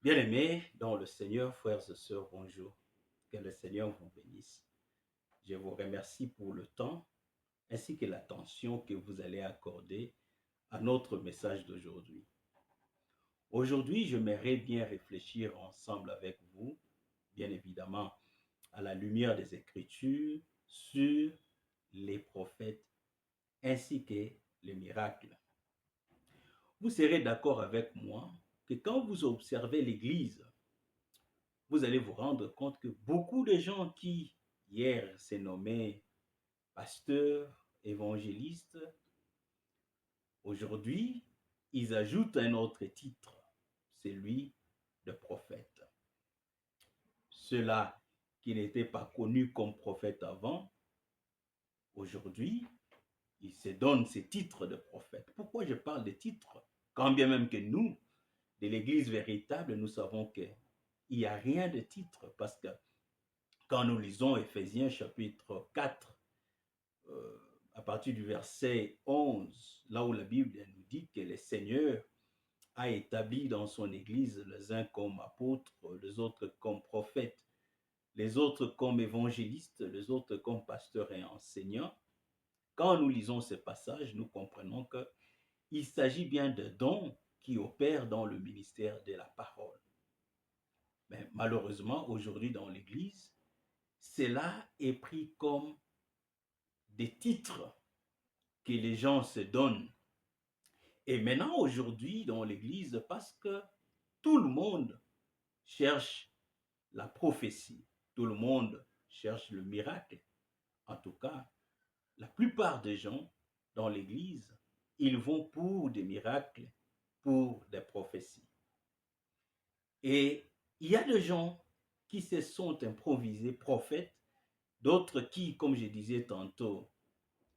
Bien-aimés dans le Seigneur, frères et sœurs, bonjour. Que le Seigneur vous bénisse. Je vous remercie pour le temps ainsi que l'attention que vous allez accorder à notre message d'aujourd'hui. Aujourd'hui, j'aimerais bien réfléchir ensemble avec vous, bien évidemment, à la lumière des Écritures, sur les prophètes ainsi que les miracles. Vous serez d'accord avec moi que quand vous observez l'Église, vous allez vous rendre compte que beaucoup de gens qui, hier, s'est nommé pasteurs, évangélistes, aujourd'hui, ils ajoutent un autre titre, celui de prophète. Ceux-là qui n'étaient pas connus comme prophètes avant, aujourd'hui, ils se donnent ces titres de prophète. Pourquoi je parle de titres? Quand bien même que nous, de l'Église véritable, nous savons qu'il n'y a rien de titre, parce que quand nous lisons Éphésiens chapitre 4, à partir du verset 11, là où la Bible nous dit que le Seigneur a établi dans son Église les uns comme apôtres, les autres comme prophètes, les autres comme évangélistes, les autres comme pasteurs et enseignants. Quand nous lisons ce passage, nous comprenons qu'il s'agit bien de dons qui opèrent dans le ministère de la parole. Mais malheureusement, aujourd'hui dans l'Église, cela est pris comme des titres que les gens se donnent. Et maintenant, aujourd'hui, dans l'Église, parce que tout le monde cherche la prophétie, tout le monde cherche le miracle. En tout cas, la plupart des gens dans l'Église, ils vont pour des miracles, pour des prophéties. Et il y a des gens qui se sont improvisés prophètes, d'autres qui, comme je disais tantôt,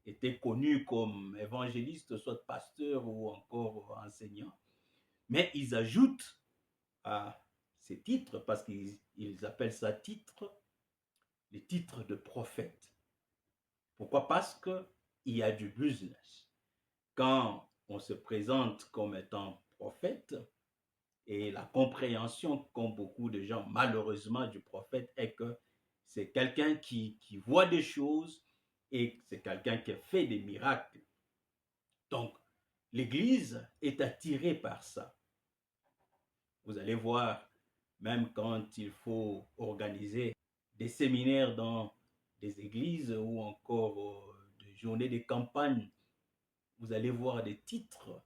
étaient connus comme évangélistes, soit pasteurs ou encore enseignants, mais ils ajoutent à ces titres, parce qu'ils appellent ça titre, les titres de prophète. Pourquoi? Parce qu'il y a du business. Quand on se présente comme étant prophète, et la compréhension qu'ont beaucoup de gens, malheureusement, du prophète est que c'est quelqu'un qui voit des choses et c'est quelqu'un qui fait des miracles. Donc, l'Église est attirée par ça. Vous allez voir, même quand il faut organiser des séminaires dans des églises ou encore des journées de campagne, vous allez voir des titres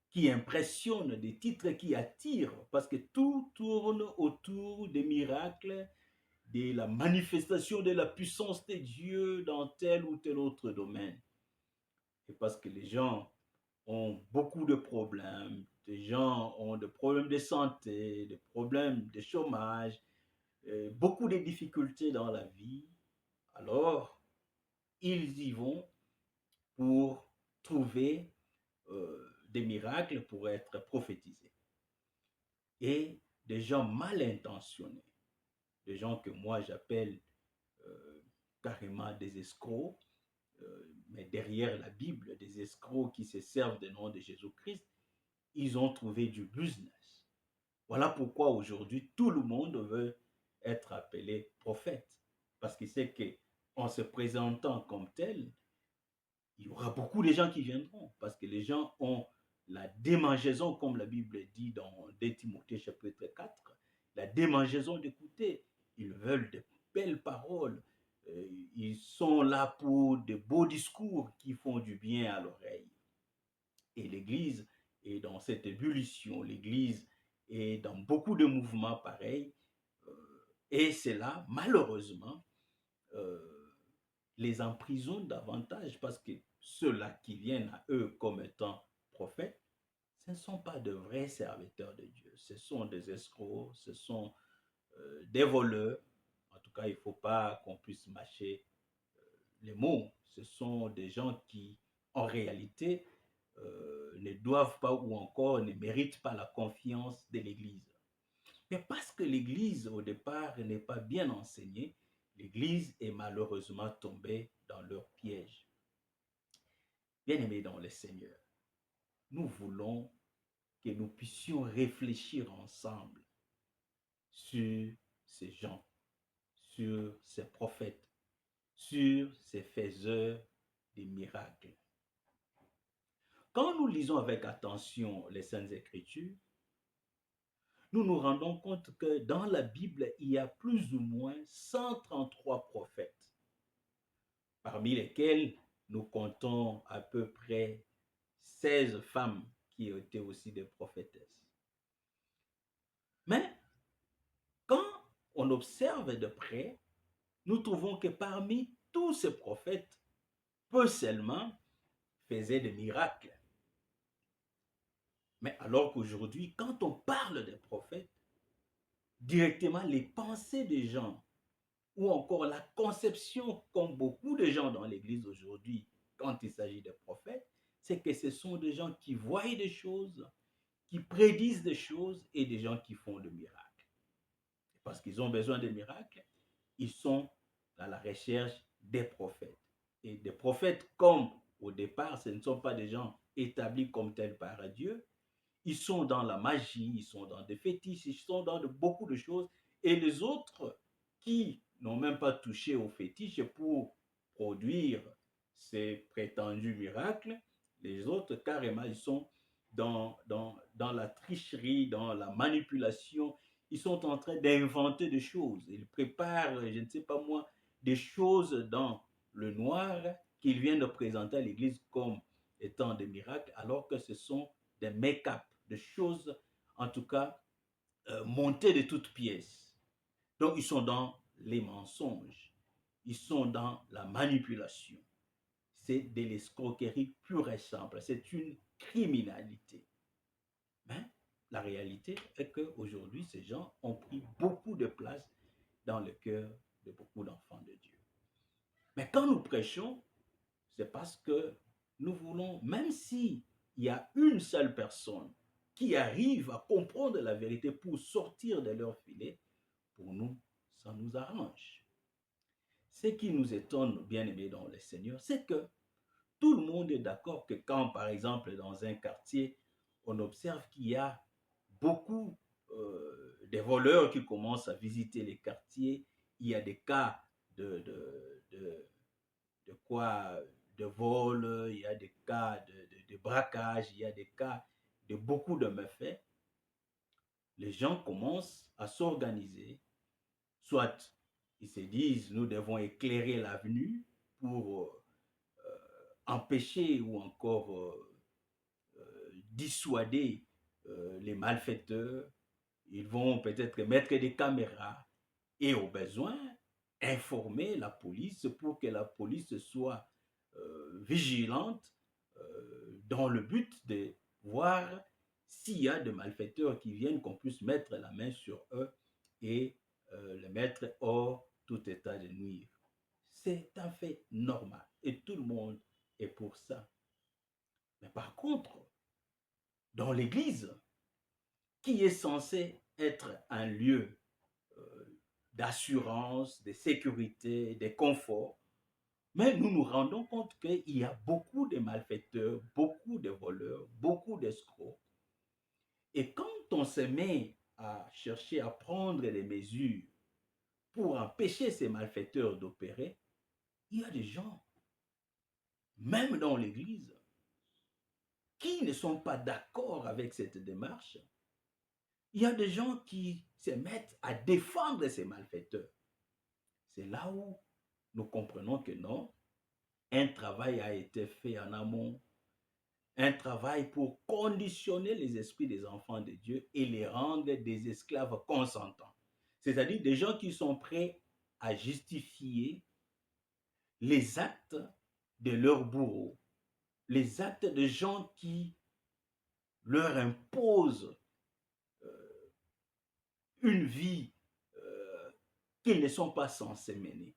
qui impressionnent, des titres qui attirent, parce que tout tourne autour des miracles, de la manifestation de la puissance de Dieu dans tel ou tel autre domaine. Et parce que les gens ont beaucoup de problèmes, les gens ont des problèmes de santé, des problèmes de chômage, beaucoup de difficultés dans la vie, alors ils y vont pour trouver des miracles pour être prophétisés. Et des gens mal intentionnés, des gens que moi j'appelle carrément des escrocs, mais derrière la Bible, des escrocs qui se servent du nom de Jésus-Christ, ils ont trouvé du business. Voilà pourquoi aujourd'hui tout le monde veut être appelé prophète, parce qu'il sait qu'en se présentant comme tel, il y aura beaucoup de gens qui viendront, parce que les gens ont la démangeaison, comme la Bible dit dans 2 Timothée chapitre 4, la démangeaison d'écouter. Ils veulent de belles paroles. Ils sont là pour de beaux discours qui font du bien à l'oreille. Et l'Église est dans cette ébullition. L'Église est dans beaucoup de mouvements pareils. Et cela, malheureusement, les emprisonne davantage, parce que ceux-là qui viennent à eux comme étant prophètes, ce ne sont pas de vrais serviteurs de Dieu. Ce sont des escrocs, ce sont des voleurs. En tout cas, il ne faut pas qu'on puisse mâcher les mots. Ce sont des gens qui, en réalité, ne doivent pas ou encore ne méritent pas la confiance de l'Église. Mais parce que l'Église, au départ, n'est pas bien enseignée, l'Église est malheureusement tombée dans leur piège. Bien-aimés dans le Seigneur, nous voulons que nous puissions réfléchir ensemble sur ces gens, sur ces prophètes, sur ces faiseurs des miracles. Quand nous lisons avec attention les Saintes Écritures, nous nous rendons compte que dans la Bible, il y a plus ou moins 133 prophètes, parmi lesquels nous comptons à peu près 16 femmes qui étaient aussi des prophétesses. Mais quand on observe de près, nous trouvons que parmi tous ces prophètes, peu seulement faisaient des miracles. Mais alors qu'aujourd'hui, quand on parle des prophètes, directement les pensées des gens ou encore la conception qu'ont beaucoup de gens dans l'Église aujourd'hui quand il s'agit des prophètes, c'est que ce sont des gens qui voient des choses, qui prédisent des choses et des gens qui font des miracles. Parce qu'ils ont besoin de miracles, ils sont à la recherche des prophètes. Et des prophètes, comme au départ, ce ne sont pas des gens établis comme tels par Dieu. Ils sont dans la magie, ils sont dans des fétiches, ils sont dans beaucoup de choses. Et les autres qui n'ont même pas touché aux fétiches pour produire ces prétendus miracles, les autres, carrément, ils sont dans la tricherie, dans la manipulation. Ils sont en train d'inventer des choses. Ils préparent, je ne sais pas moi, des choses dans le noir qu'ils viennent de présenter à l'Église comme étant des miracles, alors que ce sont des make-up, des choses, en tout cas, montées de toutes pièces. Donc, ils sont dans les mensonges. Ils sont dans la manipulation. C'est de l'escroquerie pure et simple. C'est une criminalité. Mais la réalité est qu'aujourd'hui, ces gens ont pris beaucoup de place dans le cœur de beaucoup d'enfants de Dieu. Mais quand nous prêchons, c'est parce que nous voulons, même s'il y a une seule personne qui arrive à comprendre la vérité pour sortir de leur filet, pour nous, ça nous arrange. Ce qui nous étonne, bien aimés dans le Seigneur, c'est que tout le monde est d'accord que quand, par exemple, dans un quartier, on observe qu'il y a beaucoup de voleurs qui commencent à visiter les quartiers, il y a des cas de quoi de vol, il y a des cas de braquage, il y a des cas de beaucoup de méfaits, les gens commencent à s'organiser, soit ils se disent nous devons éclairer l'avenue pour empêcher ou encore dissuader les malfaiteurs, ils vont peut-être mettre des caméras et au besoin informer la police pour que la police soit vigilante dans le but de voir s'il y a des malfaiteurs qui viennent, qu'on puisse mettre la main sur eux et les mettre hors tout état de nuire. C'est un fait normal et tout le monde est pour ça. Mais par contre, dans l'Église, qui est censé être un lieu d'assurance, de sécurité, de confort, mais nous nous rendons compte qu'il y a beaucoup de malfaiteurs, beaucoup de voleurs, beaucoup d'escrocs. Et quand on se met à chercher à prendre les mesures pour empêcher ces malfaiteurs d'opérer, il y a des gens, même dans l'Église, qui ne sont pas d'accord avec cette démarche. Il y a des gens qui se mettent à défendre ces malfaiteurs. C'est là où nous comprenons que non, un travail a été fait en amont, un travail pour conditionner les esprits des enfants de Dieu et les rendre des esclaves consentants. C'est-à-dire des gens qui sont prêts à justifier les actes de leurs bourreaux, les actes de gens qui leur imposent une vie qu'ils ne sont pas censés mener.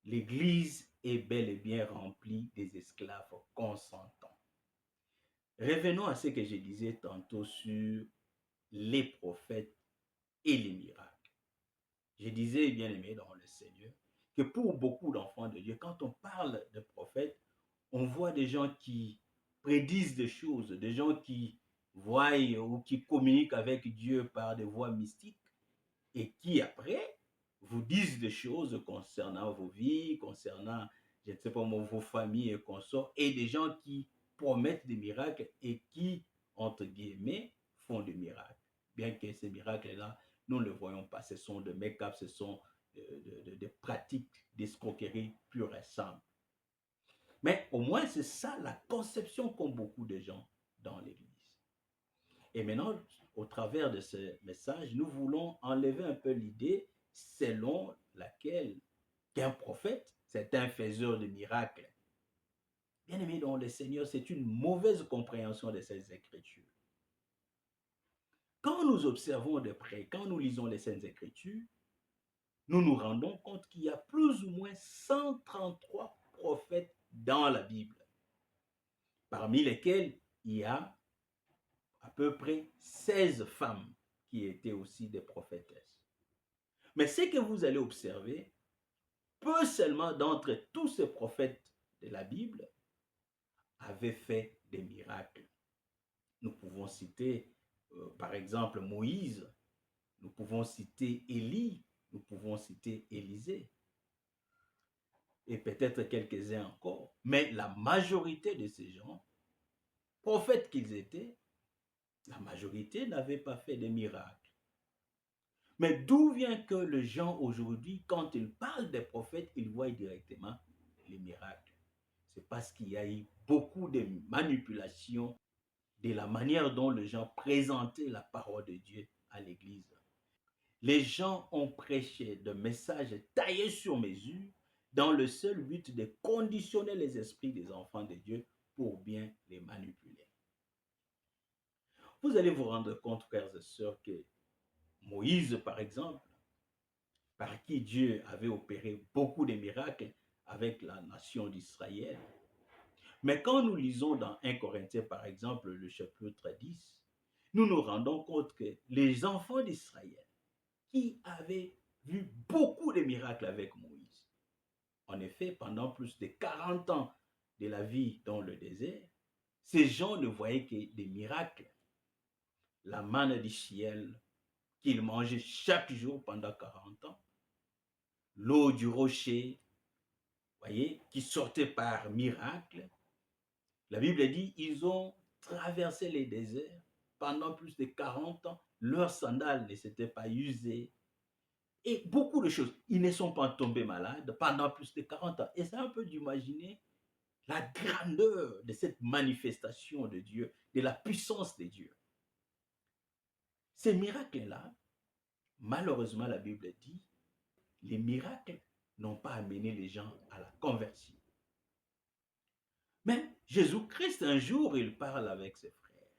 L'Église est bel et bien remplie des esclaves consentants. Revenons à ce que je disais tantôt sur les prophètes et les miracles. Je disais, bien aimé dans le Seigneur, que pour beaucoup d'enfants de Dieu, quand on parle de prophètes, on voit des gens qui prédisent des choses, des gens qui voient ou qui communiquent avec Dieu par des voies mystiques. et qui après vous disent des choses concernant vos vies, concernant, je ne sais pas moi, vos familles et consorts, et des gens qui promettent des miracles et qui, entre guillemets, font des miracles. Bien que ces miracles-là, nous ne les voyons pas, ce sont de make-up, ce sont des pratiques d'escroquerie pure et simple. Mais au moins, c'est ça la conception qu'ont beaucoup de gens dans l'Église. Et maintenant, au travers de ce message, nous voulons enlever un peu l'idée selon laquelle qu'un prophète, c'est un faiseur de miracles. Bien aimé dans le Seigneur, c'est une mauvaise compréhension de ces Écritures. Quand nous observons de près, quand nous lisons les Saintes Écritures, nous nous rendons compte qu'il y a plus ou moins 133 prophètes dans la Bible, parmi lesquels il y a à peu près 16 femmes qui étaient aussi des prophétesses. Mais ce que vous allez observer, peu seulement d'entre tous ces prophètes de la Bible avaient fait des miracles. Nous pouvons citer par exemple Moïse, nous pouvons citer Élie, nous pouvons citer Élisée et peut-être quelques-uns encore. Mais la majorité de ces gens, prophètes qu'ils étaient, la majorité n'avaient pas fait de miracles. Mais d'où vient que les gens aujourd'hui, quand ils parlent des prophètes, ils voient directement les miracles? C'est parce qu'il y a eu beaucoup de manipulations de la manière dont les gens présentaient la parole de Dieu à l'Église. Les gens ont prêché des messages taillés sur mesure dans le seul but de conditionner les esprits des enfants de Dieu pour bien les manipuler. Vous allez vous rendre compte, frères et sœurs, que Moïse, par exemple, par qui Dieu avait opéré beaucoup de miracles avec la nation d'Israël. Mais quand nous lisons dans 1 Corinthiens, par exemple, le chapitre 10, nous nous rendons compte que les enfants d'Israël qui avaient vu beaucoup de miracles avec Moïse, en effet, pendant plus de 40 ans de la vie dans le désert, ces gens ne voyaient que des miracles. La manne du ciel qu'ils mangeaient chaque jour pendant 40 ans, l'eau du rocher, voyez, qui sortait par miracle. La Bible dit, ils ont traversé les déserts pendant plus de 40 ans. Leurs sandales ne s'étaient pas usées. Et beaucoup de choses. Ils ne sont pas tombés malades pendant plus de 40 ans. Et c'est un peu d'imaginer la grandeur de cette manifestation de Dieu, de la puissance de Dieu. Ces miracles-là, malheureusement, la Bible dit, les miracles n'ont pas amené les gens à la conversion. Mais Jésus-Christ, un jour, il parle avec ses frères.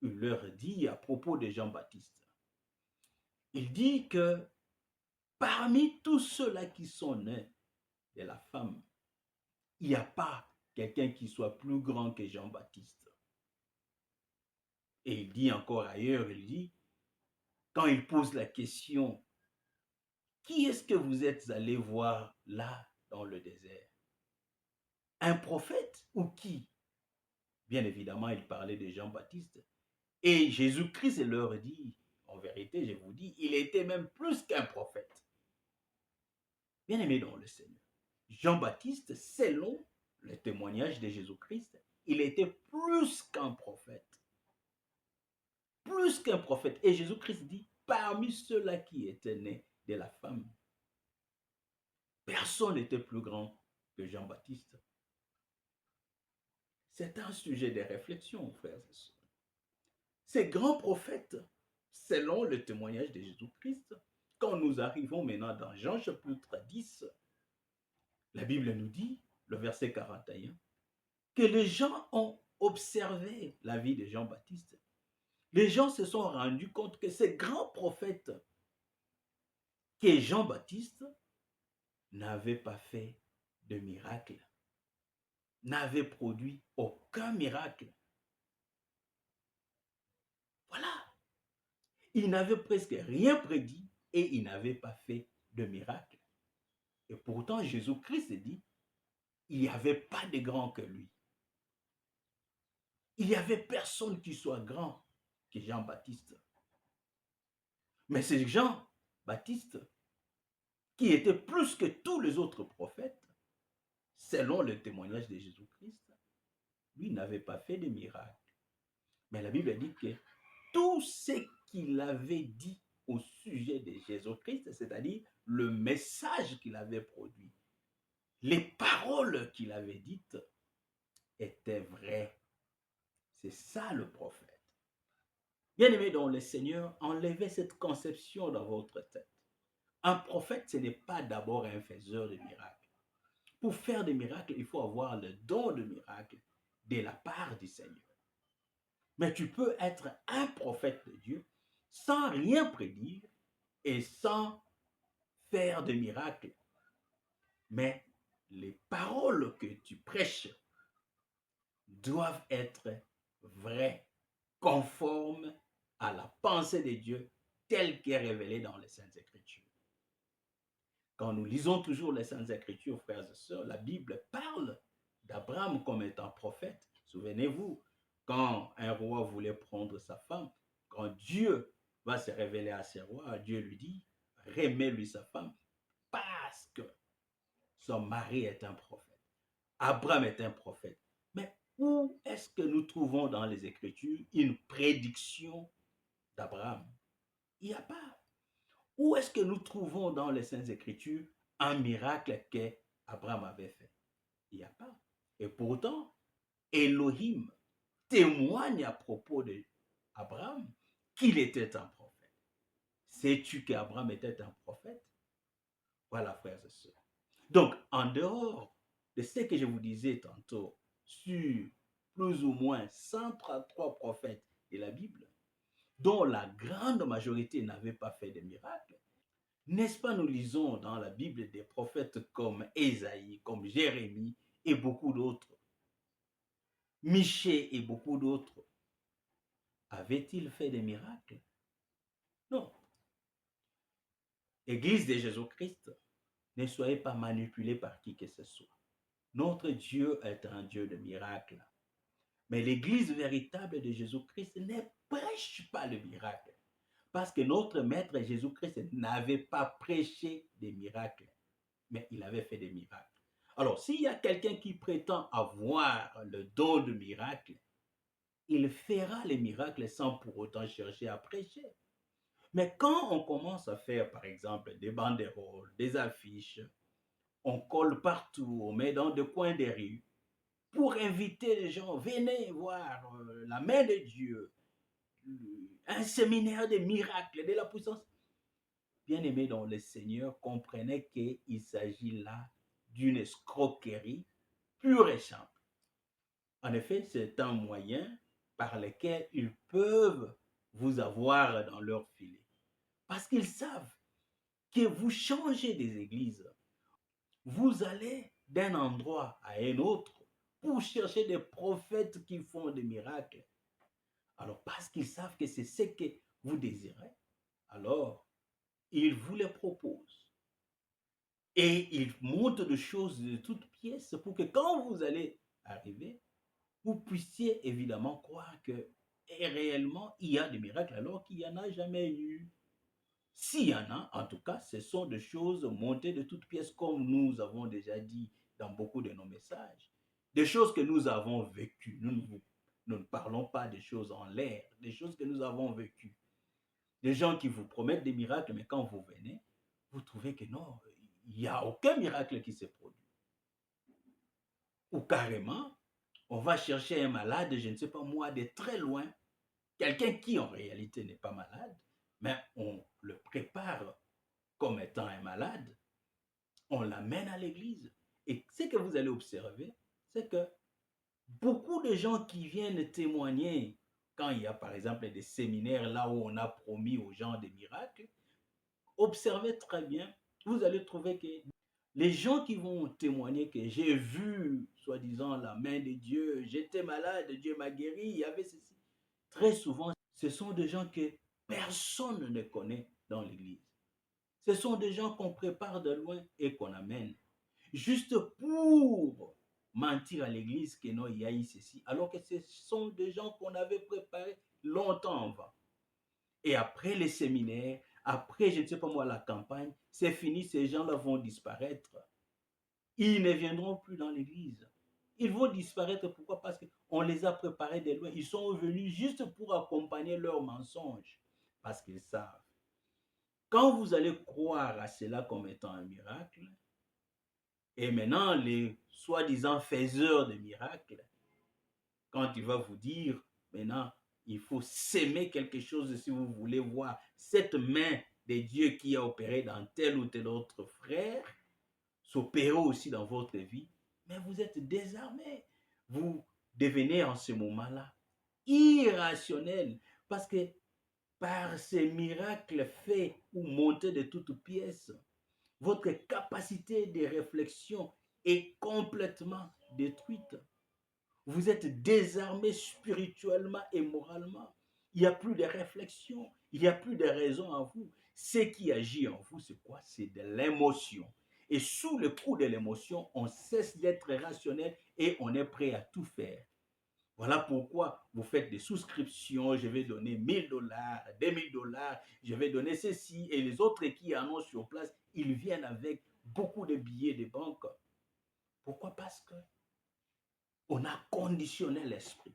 Il leur dit à propos de Jean-Baptiste, il dit que parmi tous ceux-là qui sont nés de la femme, il n'y a pas quelqu'un qui soit plus grand que Jean-Baptiste. Et il dit encore ailleurs, il dit, quand il pose la question, qui est-ce que vous êtes allé voir là dans le désert? Un prophète ou qui? Bien évidemment, il parlait de Jean-Baptiste. Et Jésus-Christ leur dit, en vérité, je vous dis, il était même plus qu'un prophète. Bien aimé dans le Seigneur. Jean-Baptiste, selon le témoignage de Jésus-Christ, il était plus qu'un prophète. Plus qu'un prophète. Et Jésus-Christ dit, parmi ceux-là qui étaient nés de la femme, personne n'était plus grand que Jean-Baptiste. C'est un sujet de réflexion, frères et sœurs. Ces grands prophètes, selon le témoignage de Jésus-Christ, quand nous arrivons maintenant dans Jean chapitre 10, la Bible nous dit, le verset 41, que les gens ont observé la vie de Jean-Baptiste. Les gens se sont rendus compte que ces grands prophètes, que Jean-Baptiste, n'avait pas fait de miracle, n'avait produit aucun miracle. Voilà. Il n'avait presque rien prédit et il n'avait pas fait de miracle. Et pourtant, Jésus-Christ dit, il n'y avait pas de grand que lui. Il n'y avait personne qui soit grand que Jean-Baptiste. Mais ces gens Baptiste, qui était plus que tous les autres prophètes, selon le témoignage de Jésus-Christ, lui n'avait pas fait de miracle. Mais la Bible dit que tout ce qu'il avait dit au sujet de Jésus-Christ, c'est-à-dire le message qu'il avait produit, les paroles qu'il avait dites, étaient vraies. C'est ça le prophète. Bien-aimés dans le Seigneur, enlevez cette conception dans votre tête. Un prophète, ce n'est pas d'abord un faiseur de miracles. Pour faire des miracles, il faut avoir le don de miracle de la part du Seigneur. Mais tu peux être un prophète de Dieu sans rien prédire et sans faire de miracles. Mais les paroles que tu prêches doivent être vraies, conformes à la pensée de Dieu telle qu'elle est révélée dans les Saintes Écritures. Quand nous lisons toujours les Saintes Écritures, frères et sœurs, la Bible parle d'Abraham comme étant prophète. Souvenez-vous, quand un roi voulait prendre sa femme, quand Dieu va se révéler à ce roi, Dieu lui dit, remets-lui sa femme parce que son mari est un prophète. Abraham est un prophète. Mais où est-ce que nous trouvons dans les Écritures une prédiction d'Abraham? Il n'y a pas. Où est-ce que nous trouvons dans les Saintes Écritures un miracle qu'Abraham avait fait? Il n'y a pas. Et pourtant, Elohim témoigne à propos d'Abraham qu'il était un prophète. Sais-tu qu'Abraham était un prophète? Voilà, frères et sœurs. Donc, en dehors de ce que je vous disais tantôt sur plus ou moins 133 prophètes de la Bible, dont la grande majorité n'avaient pas fait de miracles, n'est-ce pas, nous lisons dans la Bible des prophètes comme Ésaïe, comme Jérémie et beaucoup d'autres, Michée et beaucoup d'autres. Avaient-ils fait des miracles? Non. Église de Jésus-Christ, ne soyez pas manipulés par qui que ce soit. Notre Dieu est un Dieu de miracles. Mais l'église véritable de Jésus-Christ ne prêche pas le miracle. Parce que notre Maître Jésus-Christ n'avait pas prêché des miracles, mais il avait fait des miracles. Alors, s'il y a quelqu'un qui prétend avoir le don de miracle, il fera les miracles sans pour autant chercher à prêcher. Mais quand on commence à faire, par exemple, des banderoles, des affiches, on colle partout, on met dans des coins des rues, pour inviter les gens, venez voir la main de Dieu, un séminaire de miracles, de la puissance. Bien-aimés dans le Seigneur, comprenez qu'il s'agit là d'une escroquerie pure et simple. En effet, c'est un moyen par lequel ils peuvent vous avoir dans leur filet. Parce qu'ils savent que vous changez des églises. Vous allez d'un endroit à un autre pour chercher des prophètes qui font des miracles. Alors, parce qu'ils savent que c'est ce que vous désirez, alors ils vous les proposent. Et ils montent des choses de toutes pièces pour que quand vous allez arriver, vous puissiez évidemment croire que réellement il y a des miracles alors qu'il n'y en a jamais eu. S'il y en a, en tout cas, ce sont des choses montées de toutes pièces comme nous avons déjà dit dans beaucoup de nos messages. Des choses que nous avons vécues. Nous ne parlons pas des choses en l'air, des choses que nous avons vécues. Des gens qui vous promettent des miracles, mais quand vous venez, vous trouvez que non, il n'y a aucun miracle qui s'est produit. Ou carrément, on va chercher un malade, je ne sais pas moi, de très loin, quelqu'un qui en réalité n'est pas malade, mais on le prépare comme étant un malade, on l'amène à l'église. Et ce que vous allez observer, c'est que beaucoup de gens qui viennent témoigner quand il y a par exemple des séminaires là où on a promis aux gens des miracles, observez très bien, vous allez trouver que les gens qui vont témoigner que j'ai vu, soi-disant, la main de Dieu, j'étais malade, Dieu m'a guéri, il y avait ceci. Très souvent, ce sont des gens que personne ne connaît dans l'église. Ce sont des gens qu'on prépare de loin et qu'on amène. Juste pour mentir à l'église que non, il y a eu ceci. Alors que ce sont des gens qu'on avait préparés longtemps avant. Et après les séminaires, après, je ne sais pas moi, la campagne, c'est fini, ces gens-là vont disparaître. Ils ne viendront plus dans l'église. Ils vont disparaître. Pourquoi? Parce qu'on les a préparés de loin. Ils sont venus juste pour accompagner leurs mensonges. Parce qu'ils savent. Quand vous allez croire à cela comme étant un miracle, et maintenant les soi-disant faiseurs de miracles, quand il va vous dire, maintenant, il faut s'aimer quelque chose si vous voulez voir cette main de Dieu qui a opéré dans tel ou tel autre frère, s'opérer aussi dans votre vie, mais vous êtes désarmé. Vous devenez en ce moment-là irrationnel parce que par ces miracles faits ou montés de toutes pièces, votre capacité de réflexion est complètement détruite. Vous êtes désarmé spirituellement et moralement. Il n'y a plus de réflexion, il n'y a plus de raison en vous. Ce qui agit en vous, c'est quoi? C'est de l'émotion. Et sous le coup de l'émotion, on cesse d'être rationnel et on est prêt à tout faire. Voilà pourquoi vous faites des souscriptions, je vais donner $1000, $2000, je vais donner ceci, et les autres qui en ont sur place, ils viennent avec beaucoup de billets de banque. Pourquoi? Parce que on a conditionné l'esprit.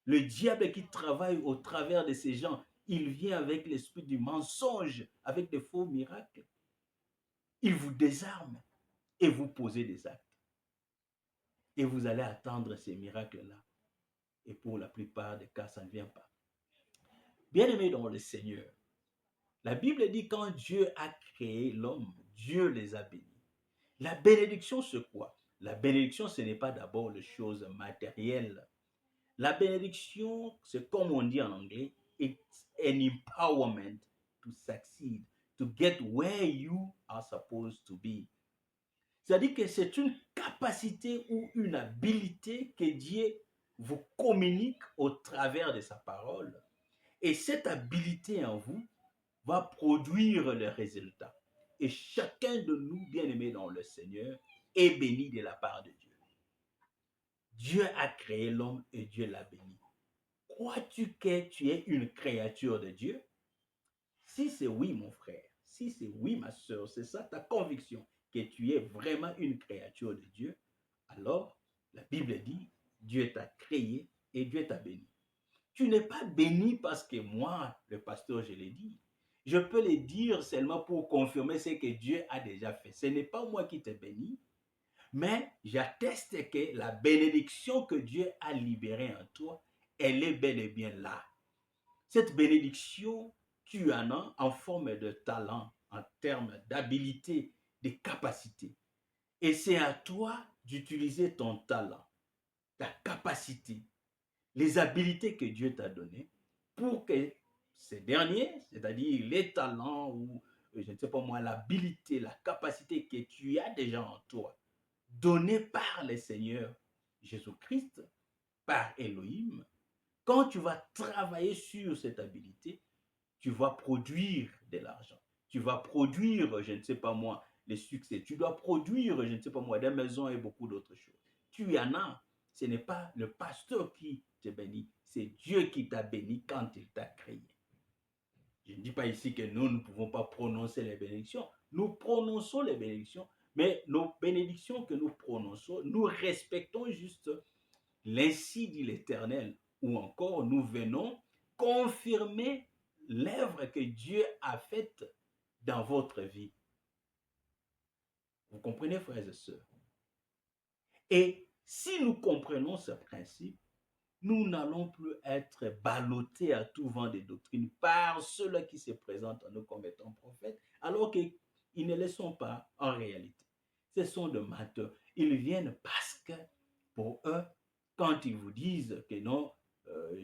Le diable qui travaille au travers de ces gens, il vient avec l'esprit du mensonge, avec des faux miracles. Il vous désarme et vous posez des actes. Et vous allez attendre ces miracles-là. Et pour la plupart des cas, ça ne vient pas. Bien-aimés dans le Seigneur, la Bible dit quand Dieu a créé l'homme, Dieu les a bénis. La bénédiction, c'est quoi? La bénédiction, ce n'est pas d'abord les choses matérielles. La bénédiction, c'est comme on dit en anglais, it's an empowerment to succeed, to get where you are supposed to be. C'est-à-dire que c'est une capacité ou une habilité que Dieu vous communique au travers de sa parole. Et cette habilité en vous va produire le résultat. Et chacun de nous, bien-aimés dans le Seigneur, est béni de la part de Dieu. Dieu a créé l'homme et Dieu l'a béni. Crois-tu que tu es une créature de Dieu? Si c'est oui, mon frère, si c'est oui, ma soeur, c'est ça ta conviction, que tu es vraiment une créature de Dieu, alors la Bible dit, Dieu t'a créé et Dieu t'a béni. Tu n'es pas béni parce que moi, le pasteur, je l'ai dit. Je peux le dire seulement pour confirmer ce que Dieu a déjà fait. Ce n'est pas moi qui t'ai béni, mais j'atteste que la bénédiction que Dieu a libérée en toi, elle est bel et bien là. Cette bénédiction, tu en as en forme de talent, en termes d'habilité, de capacité. Et c'est à toi d'utiliser ton talent, ta capacité, les habilités que Dieu t'a données pour que ces derniers, c'est-à-dire les talents ou, je ne sais pas moi, l'habilité, la capacité que tu as déjà en toi, donnée par le Seigneur Jésus-Christ, par Elohim, quand tu vas travailler sur cette habilité, tu vas produire de l'argent. Tu vas produire, je ne sais pas moi, les succès. Tu dois produire, je ne sais pas moi, des maisons et beaucoup d'autres choses. Tu en as. Ce n'est pas le pasteur qui te bénit, c'est Dieu qui t'a béni quand il t'a créé. Je ne dis pas ici que nous ne pouvons pas prononcer les bénédictions. Nous prononçons les bénédictions, mais nos bénédictions que nous prononçons, nous respectons juste l'ainsi dit l'Éternel, ou encore nous venons confirmer l'œuvre que Dieu a faite dans votre vie. Vous comprenez, frères et sœurs? Et si nous comprenons ce principe, nous n'allons plus être ballottés à tout vent des doctrines par ceux-là qui se présentent à nous comme étant prophètes, alors qu'ils ne le sont pas en réalité. Ce sont des menteurs. Ils viennent parce que pour eux, quand ils vous disent que non,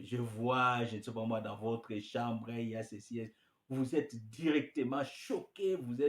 je vois, je ne sais pas moi, dans votre chambre, il y a ceci, vous êtes directement choqué, vous êtes